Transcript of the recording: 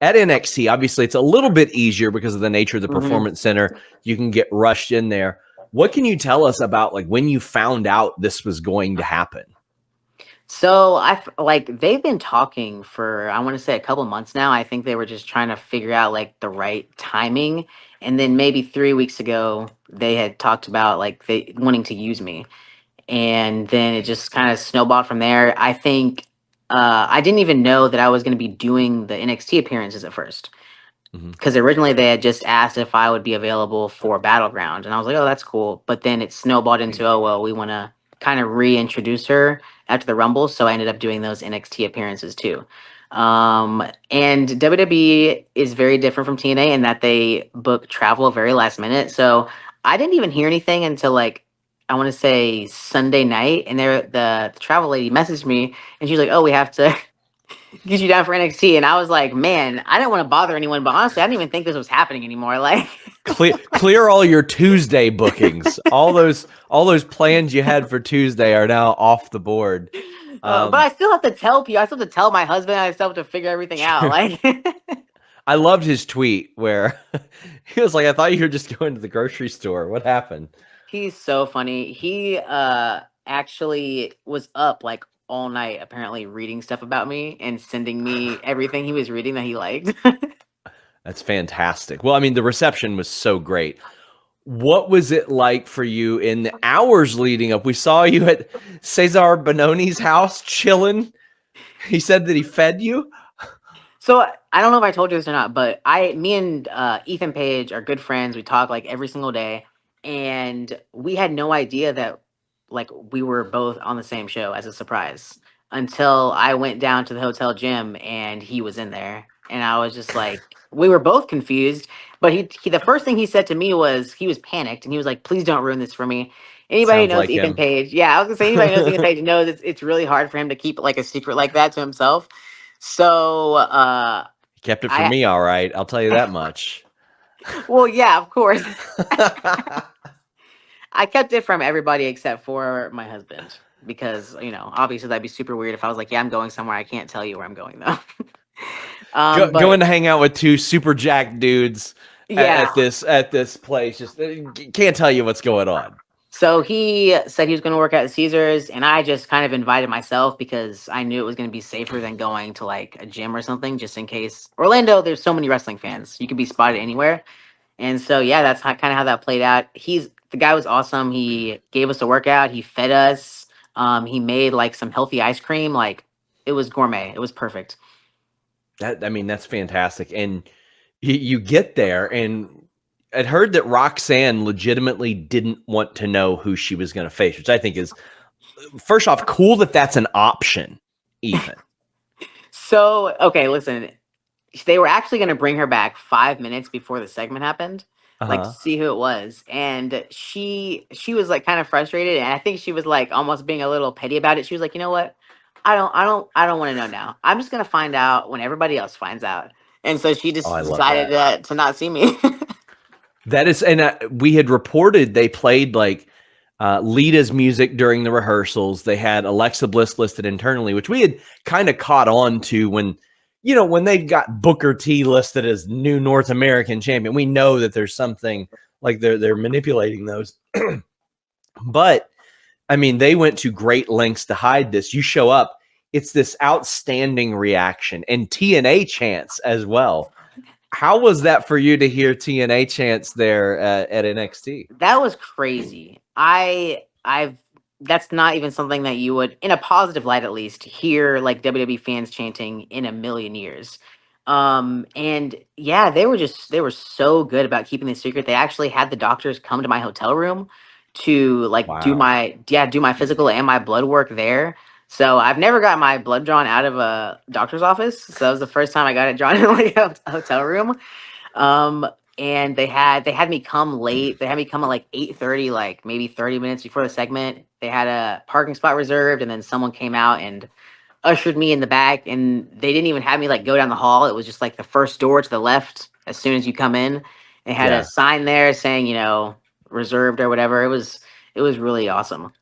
at NXT, obviously it's a little bit easier because of the nature of the Performance Center. You can get rushed in there. What can you tell us about like when you found out this was going to happen? So they've been talking for, I want to say, a couple months now. I think they were just trying to figure out like the right timing. And then maybe 3 weeks ago, they had talked about like they wanting to use me. And then it just kind of snowballed from there. I think I didn't even know that I was going to be doing the NXT appearances at first. Because originally they had just asked if I would be available for Battleground, and I was like, "Oh, that's cool." But then it snowballed into, "Oh, well, we want to kind of reintroduce her after the Rumble," so I ended up doing those NXT appearances too. And WWE is very different from TNA in that they book travel very last minute. So I didn't even hear anything until like I want to say Sunday night, and the travel lady messaged me, and she's like, "Oh, we have to." Get you down for NXT. And I was like, man, I didn't want to bother anyone, but honestly, I didn't even think this was happening anymore. Like, Clear all your Tuesday bookings. All those plans you had for Tuesday are now off the board. but I still have to tell people. I still have to tell my husband. I still have to figure everything out. Like, I loved his tweet where he was like, "I thought you were just going to the grocery store. What happened?" he's so funny. He actually was up like all night, apparently reading stuff about me and sending me everything he was reading that he liked. That's fantastic. Well, I mean, the reception was so great. What was it like for you in the hours leading up? We saw you at Cesar Bononi's house chilling. He said that he fed you. So I don't know if I told you this or not, but me and Ethan Page are good friends. We talk like every single day, and we had no idea that like we were both on the same show as a surprise until I went down to the hotel gym and he was in there, and I was just like, we were both confused. But he the first thing he said to me was he was panicked and he was like, "Please don't ruin this for me." Anybody who Sounds knows like Ethan him. Page, yeah, I was gonna say anybody who knows Ethan Page knows it's really hard for him to keep like a secret like that to himself. So He kept it for I me, all right. I'll tell you that much. well, yeah, of course. I kept it from everybody except for my husband because, obviously that'd be super weird if I was like, "Yeah, I'm going somewhere. I can't tell you where I'm going though." Going But to hang out with two super jacked dudes yeah. at this place. Just can't tell you what's going on. So he said he was going to work at Caesars, and I just kind of invited myself because I knew it was going to be safer than going to like a gym or something, just in case. Orlando, there's so many wrestling fans; you could be spotted anywhere. And so, yeah, that's kind of how that played out. The guy was awesome. He gave us a workout. He fed us. He made like some healthy ice cream. Like it was gourmet. It was perfect. That's fantastic. And you get there, and I'd heard that Roxanne legitimately didn't want to know who she was going to face, which I think is, first off, cool that that's an option, even. So, okay, listen, they were actually going to bring her back 5 minutes before the segment happened, like to Uh-huh. see who it was. And she was like kind of frustrated, and I think she was like almost being a little petty about it. She was like, "You know what? I don't want to know now. I'm just gonna find out when everybody else finds out." And so she Oh, just I love decided that. to not see me. That is, and we had reported they played like Lita's music during the rehearsals. They had Alexa Bliss listed internally, which we had kind of caught on to when they got Booker T listed as new North American champion. We know that there's something like they're manipulating those. But I mean, they went to great lengths to hide this. You show up, it's this outstanding reaction and TNA chants as well. How was that for you to hear TNA chants there at NXT? That was crazy. I've That's not even something that you would, in a positive light at least, hear like WWE fans chanting in a million years. And yeah, they were so good about keeping the secret. They actually had the doctors come to my hotel room to like Wow. do my physical and my blood work there. So I've never got my blood drawn out of a doctor's office. So that was the first time I got it drawn in like a hotel room. Um, and they had me come late. They had me come at like 8:30, like maybe 30 minutes before the segment. They had a parking spot reserved, and then someone came out and ushered me in the back. And they didn't even have me like go down the hall. It was just like the first door to the left as soon as you come in. They had a Yeah. sign there saying, reserved or whatever. It was really awesome.